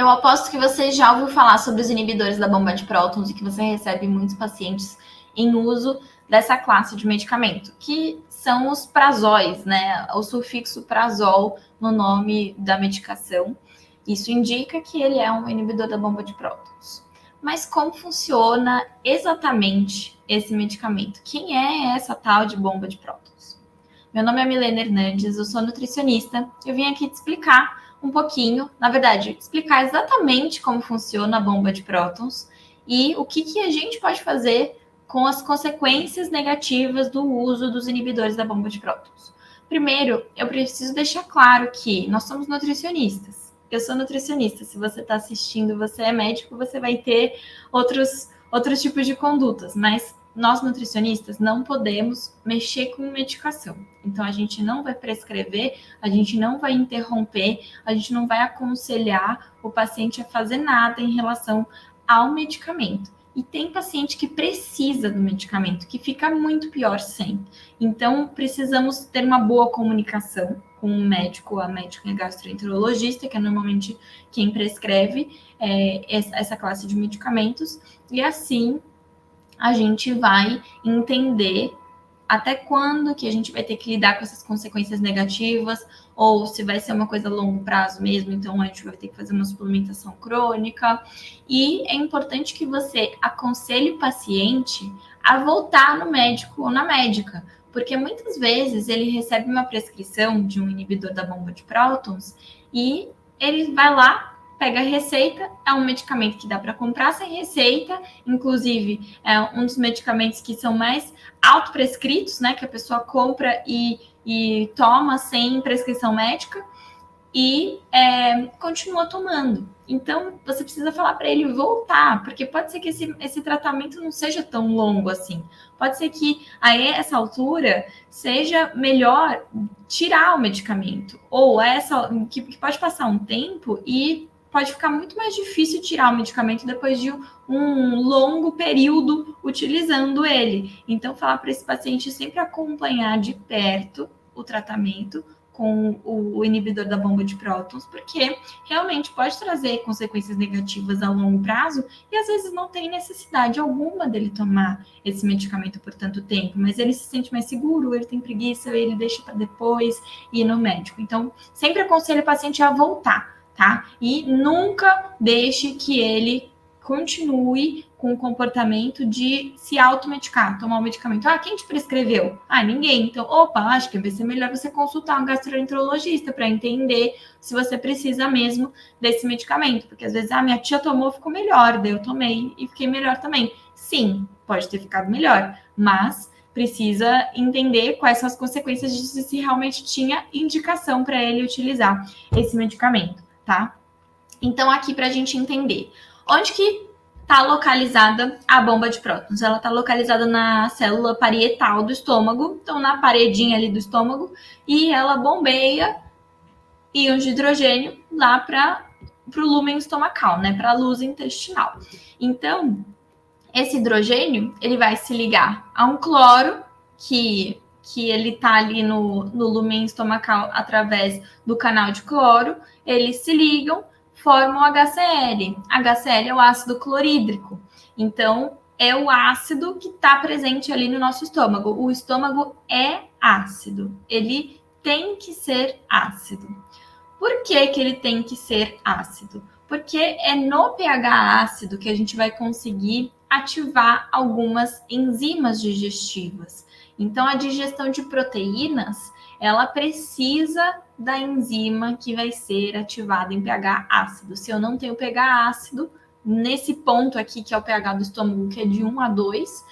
Eu aposto que você já ouviu falar sobre os inibidores da bomba de prótons e que você recebe muitos pacientes em uso dessa classe de medicamento, que são os prazóis, né? O sufixo prazol no nome da medicação. Isso indica que ele é um inibidor da bomba de prótons. Mas como funciona exatamente esse medicamento? Quem é essa tal de bomba de prótons? Meu nome é Milena Hernandes, eu sou nutricionista. Eu vim aqui te explicar um pouquinho, na verdade, explicar exatamente como funciona a bomba de prótons e o que a gente pode fazer com as consequências negativas do uso dos inibidores da bomba de prótons. Primeiro, eu preciso deixar claro que nós somos nutricionistas. Eu sou nutricionista. Se você está assistindo, você é médico, você vai ter outros tipos de condutas, mas nós nutricionistas não podemos mexer com medicação. Então, a gente não vai prescrever, a gente não vai interromper, a gente não vai aconselhar o paciente a fazer nada em relação ao medicamento. E tem paciente que precisa do medicamento, que fica muito pior sem. Então, precisamos ter uma boa comunicação com o médico, a médica gastroenterologista, que é normalmente quem prescreve essa classe de medicamentos, e assim a gente vai entender até quando que a gente vai ter que lidar com essas consequências negativas, ou se vai ser uma coisa a longo prazo mesmo, então a gente vai ter que fazer uma suplementação crônica. E é importante que você aconselhe o paciente a voltar no médico ou na médica, porque muitas vezes ele recebe uma prescrição de um inibidor da bomba de prótons e ele vai lá, pega a receita, é um medicamento que dá para comprar sem receita, inclusive é um dos medicamentos que são mais autoprescritos, né, que a pessoa compra e toma sem prescrição médica e continua tomando. Então, você precisa falar para ele voltar, porque pode ser que esse tratamento não seja tão longo assim. Pode ser que a essa altura seja melhor tirar o medicamento, ou que pode passar um tempo e pode ficar muito mais difícil tirar o medicamento depois de um longo período utilizando ele. Então, falar para esse paciente sempre acompanhar de perto o tratamento com o inibidor da bomba de prótons, porque realmente pode trazer consequências negativas a longo prazo e às vezes não tem necessidade alguma dele tomar esse medicamento por tanto tempo, mas ele se sente mais seguro, ele tem preguiça, ele deixa para depois ir no médico. Então, sempre aconselho o paciente a voltar, tá? E nunca deixe que ele continue com o comportamento de se automedicar, tomar o medicamento. Ah, quem te prescreveu? Ah, ninguém. Então, opa, acho que vai ser melhor você consultar um gastroenterologista para entender se você precisa mesmo desse medicamento. Porque às vezes, minha tia tomou, ficou melhor, daí eu tomei e fiquei melhor também. Sim, pode ter ficado melhor, mas precisa entender quais são as consequências disso, se realmente tinha indicação para ele utilizar esse medicamento, tá? Então, aqui para a gente entender, onde que está localizada a bomba de prótons? Ela está localizada na célula parietal do estômago, então na paredinha ali do estômago, e ela bombeia íons de hidrogênio lá para o lúmen estomacal, né, para a luz intestinal. Então, esse hidrogênio, ele vai se ligar a um cloro, que ele está ali no lúmen estomacal através do canal de cloro, eles se ligam, formam HCl. HCl é o ácido clorídrico. Então, é o ácido que está presente ali no nosso estômago. O estômago é ácido. Ele tem que ser ácido. Por que ele tem que ser ácido? Porque é no pH ácido que a gente vai conseguir ativar algumas enzimas digestivas. Então, a digestão de proteínas, ela precisa da enzima que vai ser ativada em pH ácido. Se eu não tenho pH ácido, nesse ponto aqui, que é o pH do estômago, que é de 1 a 2,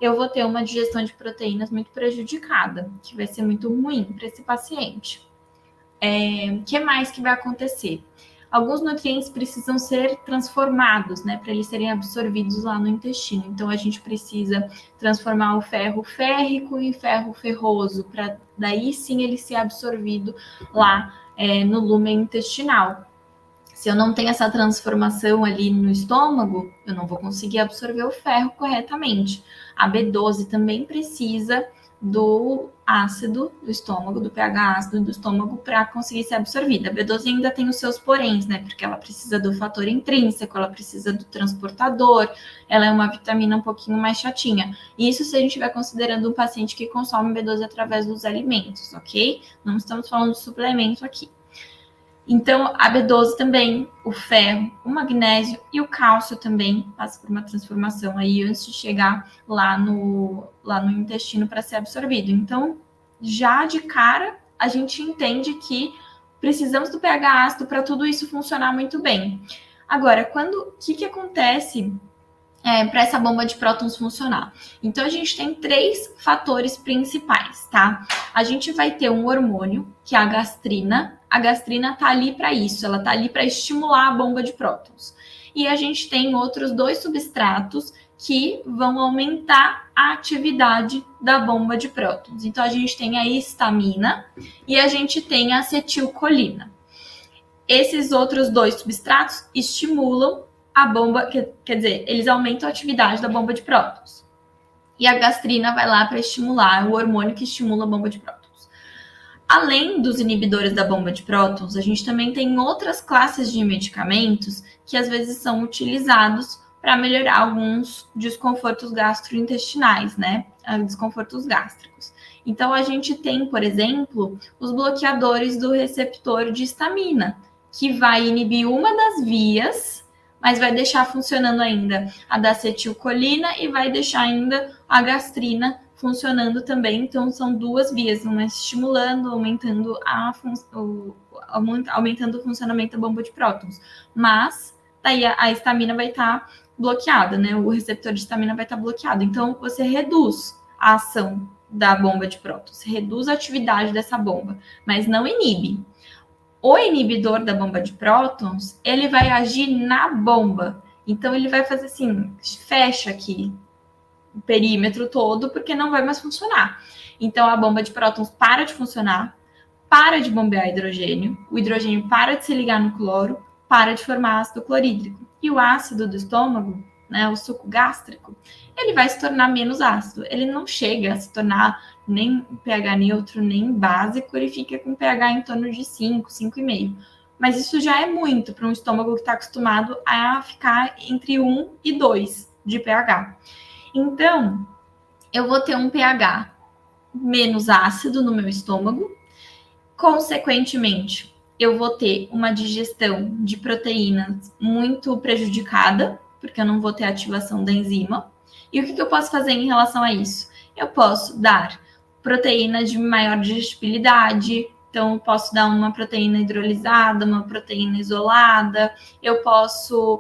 eu vou ter uma digestão de proteínas muito prejudicada, que vai ser muito ruim para esse paciente. O que mais que vai acontecer? Alguns nutrientes precisam ser transformados, né, para eles serem absorvidos lá no intestino. Então, a gente precisa transformar o ferro férrico em ferro ferroso, para daí sim ele ser absorvido lá no lúmen intestinal. Se eu não tenho essa transformação ali no estômago, eu não vou conseguir absorver o ferro corretamente. A B12 também precisa ácido do estômago, do pH ácido do estômago, para conseguir ser absorvida. A B12 ainda tem os seus poréns, né? Porque ela precisa do fator intrínseco, ela precisa do transportador, ela é uma vitamina um pouquinho mais chatinha. Isso se a gente estiver considerando um paciente que consome B12 através dos alimentos, ok? Não estamos falando de suplemento aqui. Então, a B12 também, o ferro, o magnésio e o cálcio também passa por uma transformação aí antes de chegar lá no intestino para ser absorvido. Então, já de cara, a gente entende que precisamos do pH ácido para tudo isso funcionar muito bem. Agora, o que acontece para essa bomba de prótons funcionar? Então, a gente tem 3 fatores principais, tá? A gente vai ter um hormônio, que é a gastrina. A gastrina tá ali para isso, ela tá ali para estimular a bomba de prótons. E a gente tem outros 2 substratos que vão aumentar a atividade da bomba de prótons. Então, a gente tem a histamina e a gente tem a acetilcolina. Esses outros 2 substratos estimulam a bomba, quer dizer, eles aumentam a atividade da bomba de prótons. E a gastrina vai lá para estimular o hormônio que estimula a bomba de prótons. Além dos inibidores da bomba de prótons, a gente também tem outras classes de medicamentos que às vezes são utilizados para melhorar alguns desconfortos gastrointestinais, né? Desconfortos gástricos. Então, a gente tem, por exemplo, os bloqueadores do receptor de histamina, que vai inibir uma das vias, mas vai deixar funcionando ainda a da acetilcolina e vai deixar ainda a gastrina funcionando também. Então, são 2 vias, uma estimulando, aumentando aumentando o funcionamento da bomba de prótons. Mas, daí a histamina vai estar bloqueada, né? O receptor de histamina vai estar bloqueado. Então, você reduz a ação da bomba de prótons, reduz a atividade dessa bomba, mas não inibe. O inibidor da bomba de prótons, ele vai agir na bomba. Então, ele vai fazer assim, fecha aqui o perímetro todo, porque não vai mais funcionar. Então, a bomba de prótons para de funcionar, para de bombear hidrogênio, o hidrogênio para de se ligar no cloro, para de formar ácido clorídrico. E o ácido do estômago, né, o suco gástrico, ele vai se tornar menos ácido. Ele não chega a se tornar nem pH neutro, nem básico, ele fica com pH em torno de 5, 5,5. Mas isso já é muito para um estômago que está acostumado a ficar entre 1 e 2 de pH. Então, eu vou ter um pH menos ácido no meu estômago. Consequentemente, eu vou ter uma digestão de proteínas muito prejudicada, porque eu não vou ter ativação da enzima. E o que eu posso fazer em relação a isso? Eu posso dar proteína de maior digestibilidade, então eu posso dar uma proteína hidrolisada, uma proteína isolada, eu posso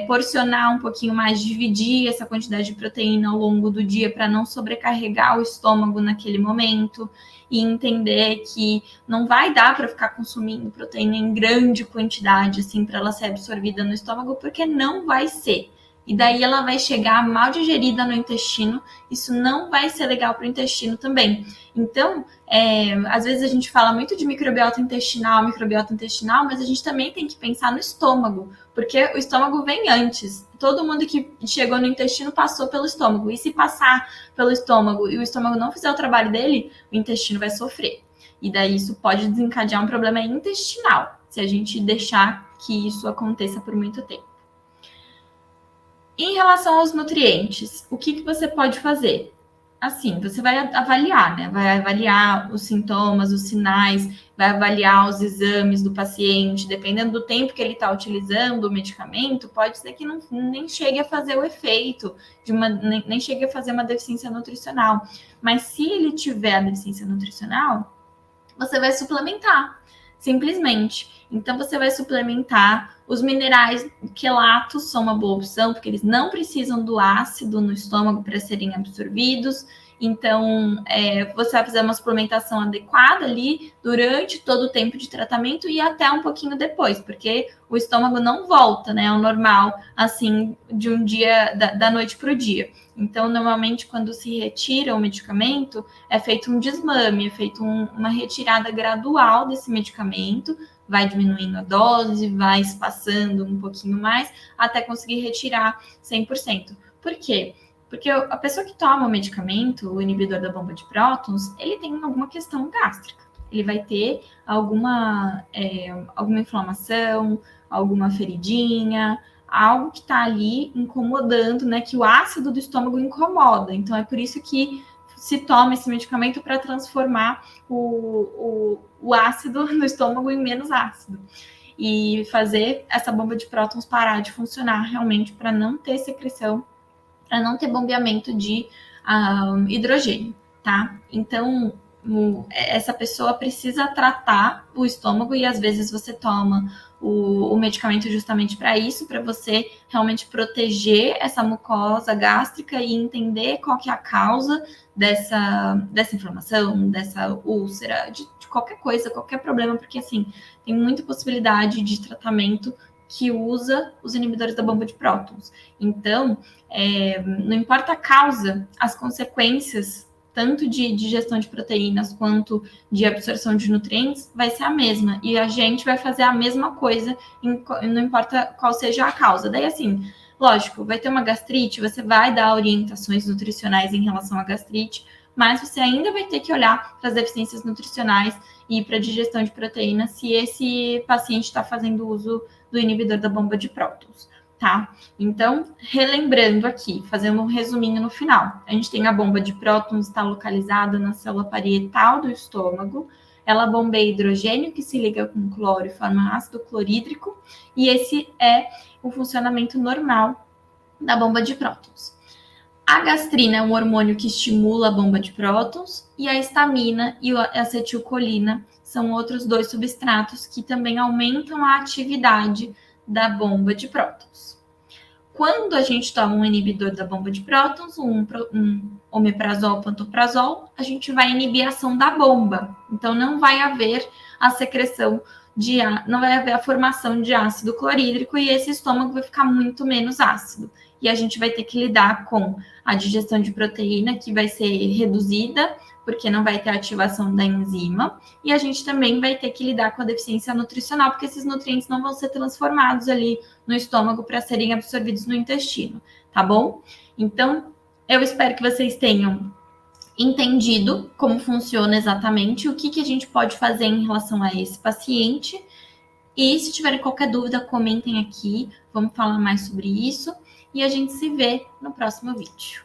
porcionar um pouquinho mais, dividir essa quantidade de proteína ao longo do dia para não sobrecarregar o estômago naquele momento e entender que não vai dar para ficar consumindo proteína em grande quantidade assim para ela ser absorvida no estômago, porque não vai ser. E daí ela vai chegar mal digerida no intestino, isso não vai ser legal para o intestino também. Então, às vezes a gente fala muito de microbiota intestinal, mas a gente também tem que pensar no estômago, porque o estômago vem antes. Todo mundo que chegou no intestino passou pelo estômago, e se passar pelo estômago e o estômago não fizer o trabalho dele, o intestino vai sofrer. E daí isso pode desencadear um problema intestinal, se a gente deixar que isso aconteça por muito tempo. Em relação aos nutrientes, o que você pode fazer? Assim, você vai avaliar, né? Vai avaliar os sintomas, os sinais, vai avaliar os exames do paciente, dependendo do tempo que ele está utilizando o medicamento, pode ser que nem chegue a fazer o efeito, nem chegue a fazer uma deficiência nutricional. Mas se ele tiver a deficiência nutricional, você vai suplementar, simplesmente. Então, você vai suplementar. Os minerais quelatos são uma boa opção, porque eles não precisam do ácido no estômago para serem absorvidos. Então, você vai fazer uma suplementação adequada ali durante todo o tempo de tratamento e até um pouquinho depois, porque o estômago não volta, né, ao normal, assim, de um dia, da noite para o dia. Então, normalmente, quando se retira o medicamento, é feito um desmame, é feito uma retirada gradual desse medicamento, vai diminuindo a dose, vai espaçando um pouquinho mais, até conseguir retirar 100%. Por quê? Porque a pessoa que toma o medicamento, o inibidor da bomba de prótons, ele tem alguma questão gástrica. Ele vai ter alguma inflamação, alguma feridinha, algo que está ali incomodando, né? Que o ácido do estômago incomoda. Então, é por isso que se toma esse medicamento para transformar o ácido no estômago em menos ácido. E fazer essa bomba de prótons parar de funcionar realmente para não ter secreção, para não ter bombeamento de hidrogênio, tá? Então, essa pessoa precisa tratar o estômago e às vezes você toma o medicamento justamente para isso, para você realmente proteger essa mucosa gástrica e entender qual que é a causa dessa inflamação, dessa úlcera, de qualquer coisa, qualquer problema, porque assim, tem muita possibilidade de tratamento que usa os inibidores da bomba de prótons. Então, não importa a causa, as consequências tanto de digestão de proteínas quanto de absorção de nutrientes, vai ser a mesma. E a gente vai fazer a mesma coisa, não importa qual seja a causa. Daí, assim, lógico, vai ter uma gastrite, você vai dar orientações nutricionais em relação à gastrite, mas você ainda vai ter que olhar para as deficiências nutricionais e para a digestão de proteínas se esse paciente está fazendo uso do inibidor da bomba de prótons, tá? Então, relembrando aqui, fazendo um resuminho no final. A gente tem a bomba de prótons, está localizada na célula parietal do estômago. Ela bombeia hidrogênio que se liga com cloro e forma ácido clorídrico. E esse é o funcionamento normal da bomba de prótons. A gastrina é um hormônio que estimula a bomba de prótons. E a histamina e a acetilcolina são outros dois substratos que também aumentam a atividade da bomba de prótons. Quando a gente toma um inibidor da bomba de prótons, um omeprazol, pantoprazol, a gente vai inibir a ação da bomba. Então, não vai haver a secreção não vai haver a formação de ácido clorídrico e esse estômago vai ficar muito menos ácido. E a gente vai ter que lidar com a digestão de proteína, que vai ser reduzida, porque não vai ter ativação da enzima, e a gente também vai ter que lidar com a deficiência nutricional, porque esses nutrientes não vão ser transformados ali no estômago para serem absorvidos no intestino, tá bom? Então, eu espero que vocês tenham entendido como funciona exatamente, o que a gente pode fazer em relação a esse paciente, e se tiverem qualquer dúvida, comentem aqui, vamos falar mais sobre isso, e a gente se vê no próximo vídeo.